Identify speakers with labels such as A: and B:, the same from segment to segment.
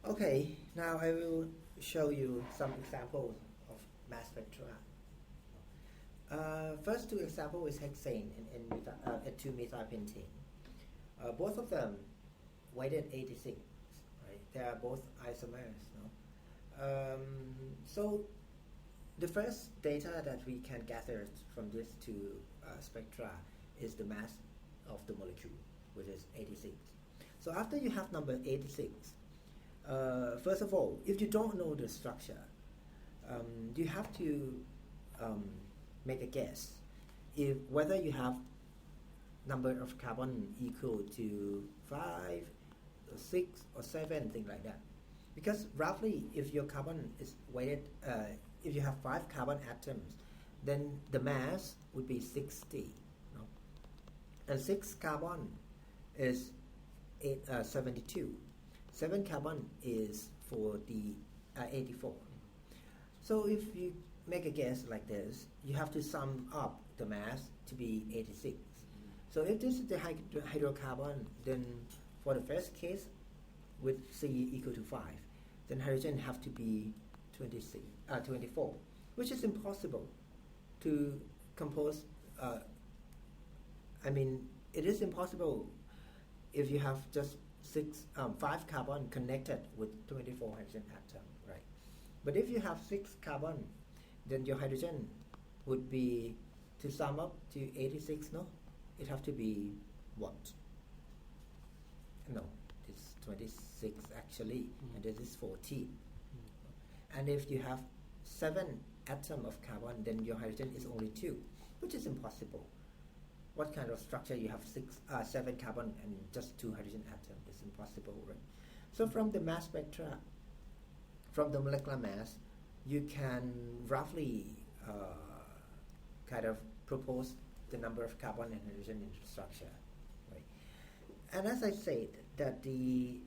A: Okay, now I will show you some examples of mass spectra. First two examples is hexane and 2-methylpentane. Both of them weighted 86. Right? They are both isomers. No? So the first data that we can gather from these two spectra is the mass of the molecule, which is 86. So after you have number 86, first of all, if you don't know the structure, you have to make a guess if whether you have number of carbon equal to 5 or 6 or 7, things like that. Because roughly, if your carbon is weighted, if you have 5 carbon atoms, then the mass would be 60. No? And 6 carbon is 72. 7 carbon is for the 84. So if you make a guess like this, you have to sum up the mass to be 86. So if this is the hydrocarbon, then for the first case with C equal to 5, then hydrogen have to be 24, which is impossible to compose. It is impossible if you have just 5 carbon connected with 24 hydrogen atom, right? But if you have 6 carbon, then your hydrogen would be, to sum up to 86, no? It have to be what? No, it's 26 actually, and this is 14. And if you have 7 atom of carbon, then your hydrogen is only 2, which is impossible. What kind of structure you have 7 carbon and just 2 hydrogen atoms? It's impossible, right? So from the mass spectra, from the molecular mass, you can roughly kind of propose the number of carbon and hydrogen in the structure, right? And as I said, that the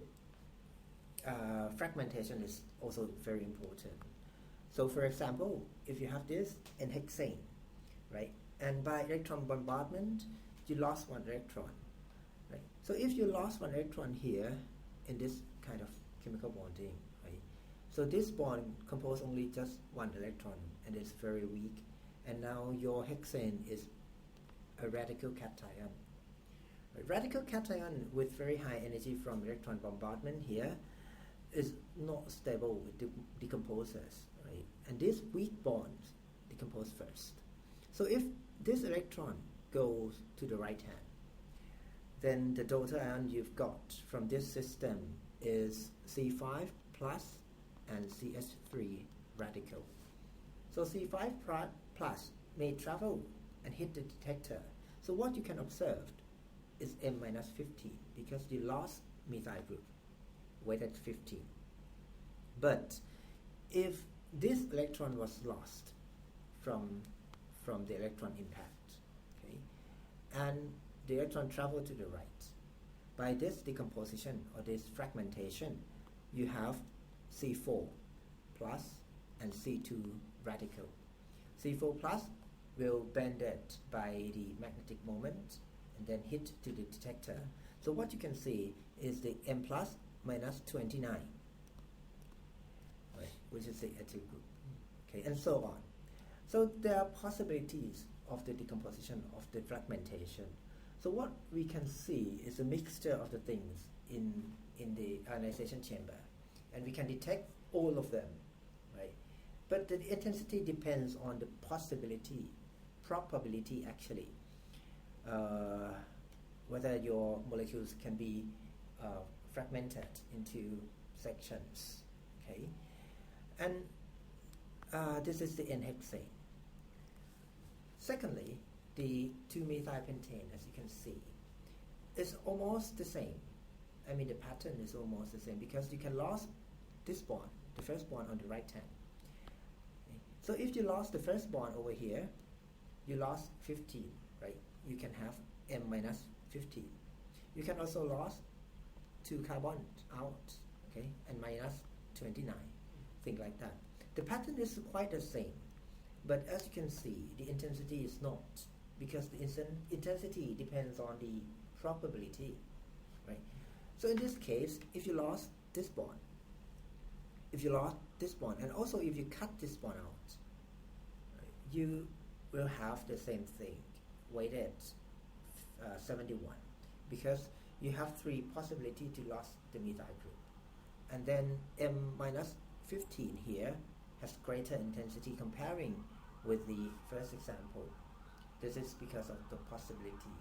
A: fragmentation is also very important. So for example, if you have this in hexane, right? And by electron bombardment, you lost 1 electron, right? So if you lost 1 electron here in this kind of chemical bonding, right? So this bond composes only just 1 electron, and it's very weak. And now your hexane is a radical cation. Right? Radical cation with very high energy from electron bombardment here is not stable with decomposes, right? And these weak bonds decompose first. So if this electron goes to the right hand, then the daughter ion you've got from this system is C5 plus and CH3 radical. So C5 plus may travel and hit the detector. So what you can observe is M minus 15 because you lost methyl group weighted 15. But if this electron was lost from the electron impact, okay, and the electron traveled to the right, by this decomposition or this fragmentation, you have C4 plus and C2 radical. C4 plus will bend it by the magnetic moment and then hit to the detector. So what you can see is the M plus minus 29, right, which is the ethyl group, okay, and so on. So there are possibilities of the decomposition of the fragmentation. So what we can see is a mixture of the things in the ionization chamber, and we can detect all of them, right? But the intensity depends on the probability actually, whether your molecules can be fragmented into sections, okay? And this is the N-hexane. Secondly, the 2-methylpentane, as you can see, is almost the same. I mean, the pattern is almost the same because you can lose this bond, the first bond on the right hand. Okay. So if you lost the first bond over here, you lost 15, right? You can have M minus 15. You can also lose 2 carbon out, okay, and minus 29, things like that. The pattern is quite the same, but as you can see, the intensity is not, because the intensity depends on the probability, right? So in this case, if you lost this bond, if you lost this bond, and also if you cut this bond out, right, you will have the same thing, weighted 71, because you have 3 possibility to lose the methyl group. And then M minus 15 here has greater intensity comparing with the first example. This is because of the possibility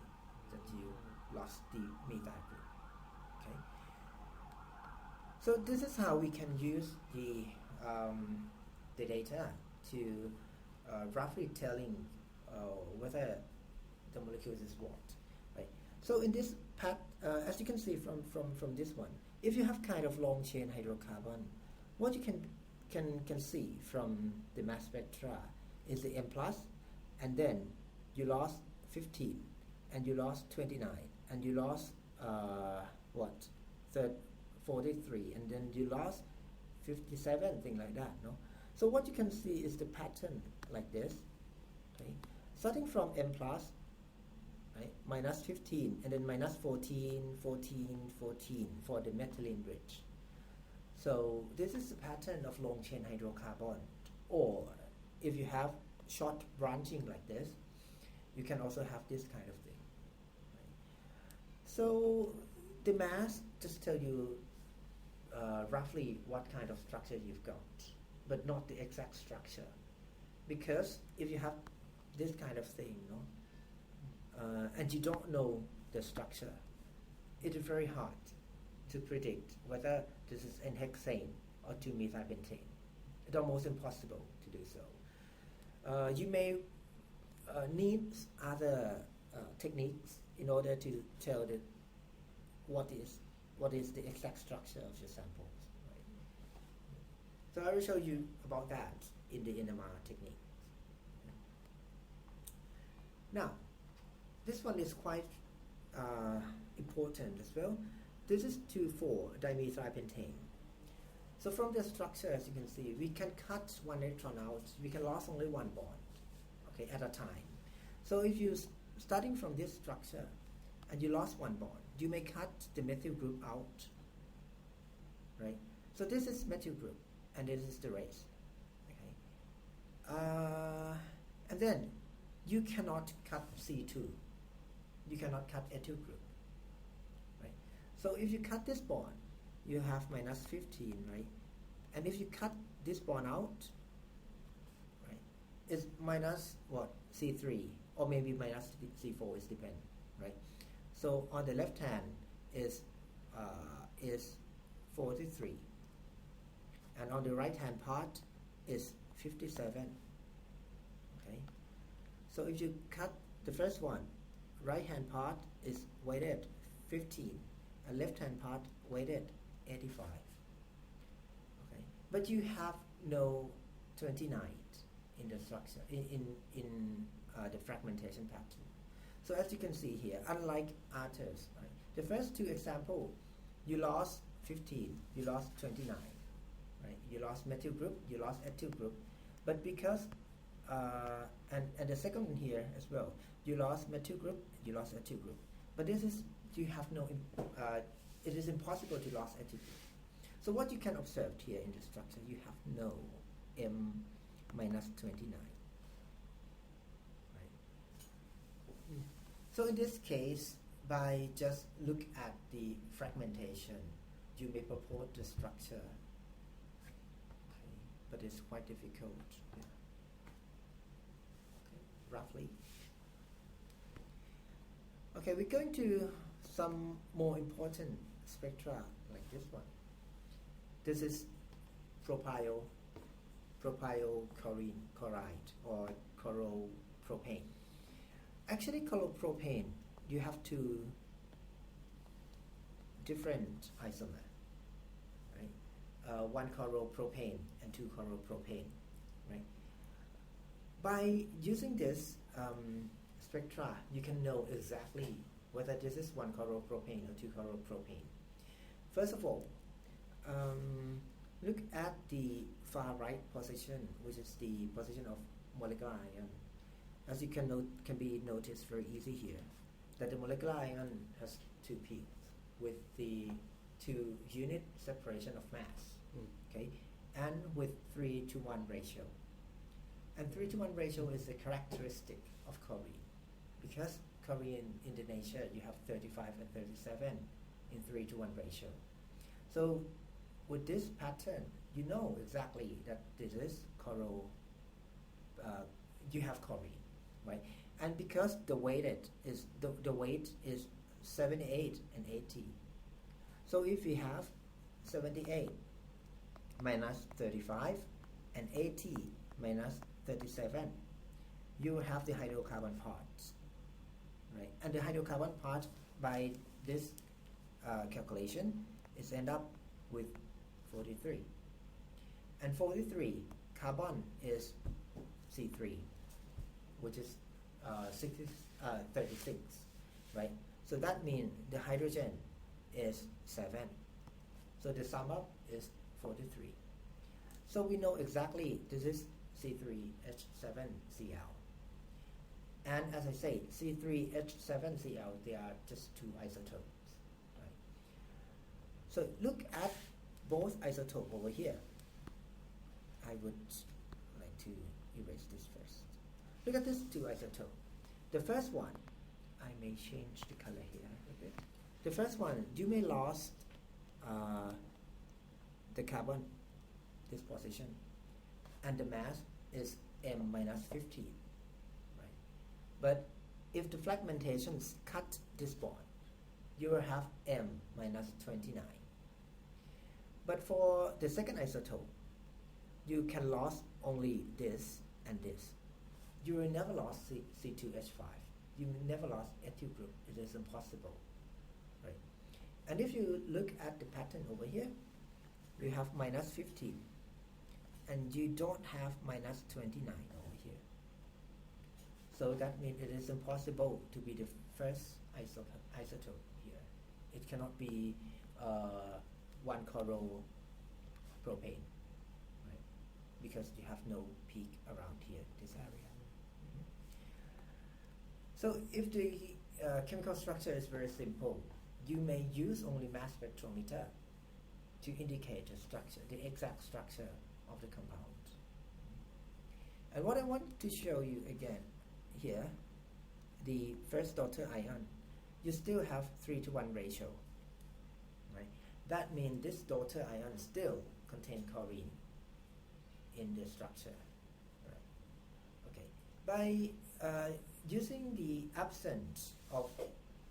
A: that you lost the methyl group. Okay. So this is how we can use the data to roughly telling whether the molecules is what. Right. So in this path, as you can see from this one, if you have kind of long chain hydrocarbon, what you can see from the mass spectra is the M plus, and then you lost 15, and you lost 29, and you lost 43, and then you lost 57, thing like that. No, so what you can see is the pattern like this. Okay, starting from M plus, right, minus 15, and then minus 14, 14, 14 for the methylene bridge. So this is the pattern of long chain hydrocarbon. Or if you have short branching like this, you can also have this kind of thing. Right? So the mass just tell you roughly what kind of structure you've got, but not the exact structure. Because if you have this kind of thing, and you don't know the structure, it is very hard to predict whether this is an hexane or 2-methylpentane. It's almost impossible to do so. You may need other techniques in order to tell what is the exact structure of your samples. Right? So I will show you about that in the NMR technique. Now, this one is quite important as well. This is 2,4-dimethylpentane. So from the structure, as you can see, we can cut one electron out. We can lose only one bond, okay, at a time. So if you starting from this structure and you lost one bond, you may cut the methyl group out, right? So this is methyl group, and this is the race, okay? And then you cannot cut C2. You cannot cut ethyl group, right? So if you cut this bond, you have minus 15, right? And if you cut this bond out, right, it's minus what? C3, or maybe minus C4, is depend, right? So on the left hand is 43, and on the right hand part is 57. Okay. So if you cut the first one, right hand part is weighted 15, and left hand part weighted 85. Okay, but you have no 29 in the structure in the fragmentation pattern. So as you can see here, unlike others, right, the first two examples, you lost 15, you lost 29, right? You lost methyl group, you lost ethyl group, but because and the second one here as well, you lost methyl group, you lost ethyl group, but this is you have no. It is impossible to lose ethyl group. So what you can observe here in the structure, you have no M minus 29. Right? So in this case, by just look at the fragmentation, you may purport the structure, okay, but it's quite difficult. Yeah. Okay, roughly. Okay, we're going to some more important spectra like this one. This is propyl chloride or chloropropane. Actually, chloropropane, you have two different isomers, right? One chloropropane and two chloropropane, right? By using this spectra, you can know exactly whether this is one chloropropane or two chloropropane. First of all, look at the far right position, which is the position of molecular ion. As you can be noticed very easy here, that the molecular ion has two peaks with the 2 unit separation of mass. Okay, and with 3:1 ratio. And 3:1 ratio is a characteristic of chlorine, because chlorine in the nature you have 35 and 37 in 3:1 ratio. So with this pattern, you know exactly that this is you have chlorine, right? And because the weight is 78 and 80. So if we have 78 minus 35 and 80 minus 37, you will have the hydrocarbon parts, right? And the hydrocarbon part by this calculation is end up with 43. And 43 carbon is C3, which is 36, right? So that means the hydrogen is 7. So the sum up is 43. So we know exactly this is C3H7Cl. And as I say, C3H7Cl, they are just two isotopes, right? So look at both isotopes over here. I would like to erase this first. Look at these two isotopes. The first one, I may change the color here a bit. The first one, you may lost the carbon, this position, and the mass is m minus 15, right? But if the fragmentations cut this bond, you will have m minus 29. But for the second isotope, you can lose only this and this. You will never lose C2H5. You will never lose ethyl group. It is impossible, right? And if you look at the pattern over here, you have minus 15, and you don't have minus 29 over here. So that means it is impossible to be the first isotope here. It cannot be 1-chloro propane, right? Because you have no peak around here, this area. So if the chemical structure is very simple, you may use only mass spectrometer to indicate the structure, the exact structure of the compound. And what I want to show you again here, the first daughter ion, you still have 3:1 ratio, right? That means this daughter ion still contains chlorine in the structure, right? Okay. By using the absence of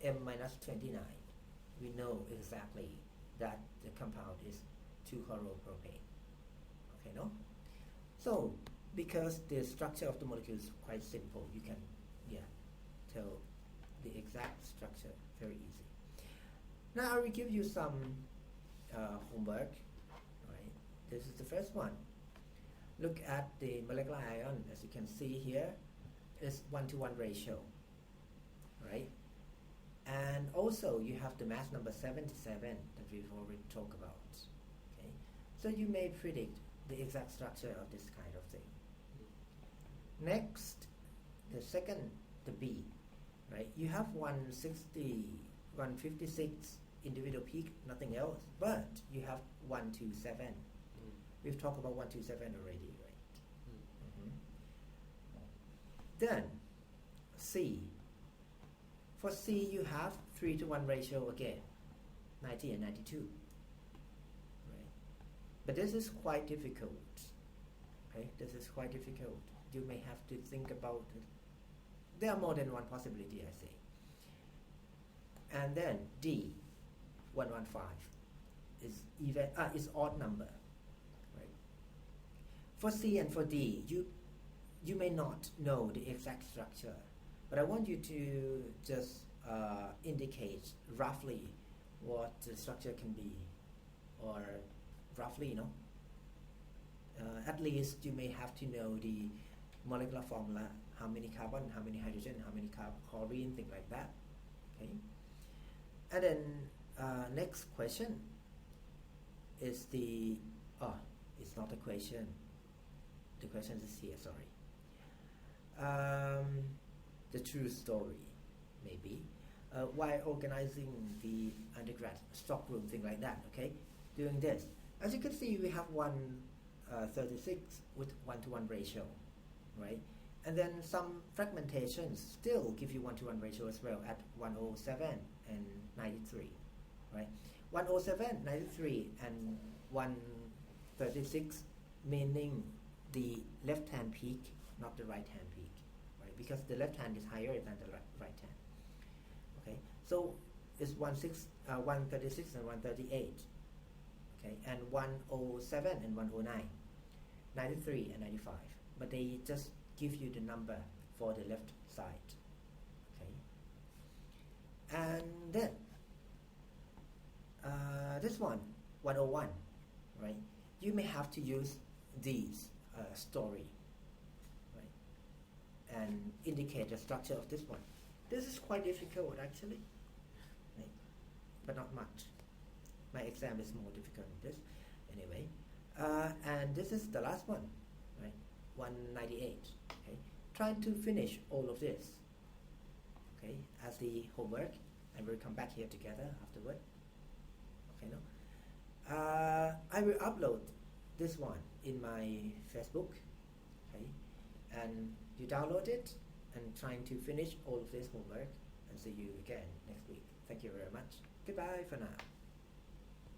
A: m minus 29, we know exactly that the compound is 2-chloropropane. Okay, no? So, because the structure of the molecule is quite simple, you can tell the exact structure very easy. Now I will give you some homework. Right? This is the first one. Look at the molecular ion. As you can see here, is 1:1 ratio, right? And also you have the mass number 77 that we've already talked about. Okay, so you may predict the exact structure of this kind of thing. Next, the second, the B, right? You have 160, 156 individual peak, nothing else, but you have 127. We've talked about 127 already, right? Then C. For C, you have 3:1 ratio again, 90 and 92. Right? But this is quite difficult. Okay? This is quite difficult. You may have to think about it. There are more than one possibility, I say. And then D, 115, is odd number. Right? For C and for D, you may not know the exact structure, but I want you to just indicate roughly what the structure can be, or roughly, at least you may have to know the molecular formula, how many carbon, how many hydrogen, how many chlorine, things like that. Okay. And then next question is it's not a question. The question is here, sorry. The true story, maybe. While organizing the undergrad stockroom, thing like that, okay? Doing this. As you can see, we have one 36 with 1-to-1 ratio, right? And then some fragmentations still give you 1-to-1 ratio as well at 107 and 93, right? 107, 93, and 136, meaning the left hand peak, not the right hand peak, right? Because the left hand is higher than the right hand. Okay, so it's 136 and 138, okay, and 107 and 109, 93 and 95. But they just give you the number for the left side, okay. And then this one, 101, right? You may have to use these story, right, and indicate the structure of this one. This is quite difficult actually, right? But not much. My exam is more difficult than this, anyway. And this is the last one, right? 198. Okay, try to finish all of this, okay, as the homework, and we'll come back here together afterward. Okay, no. I will upload this one in my Facebook, okay, and you download it and trying to finish all of this homework, and see you again next week. Thank you very much. Goodbye for now.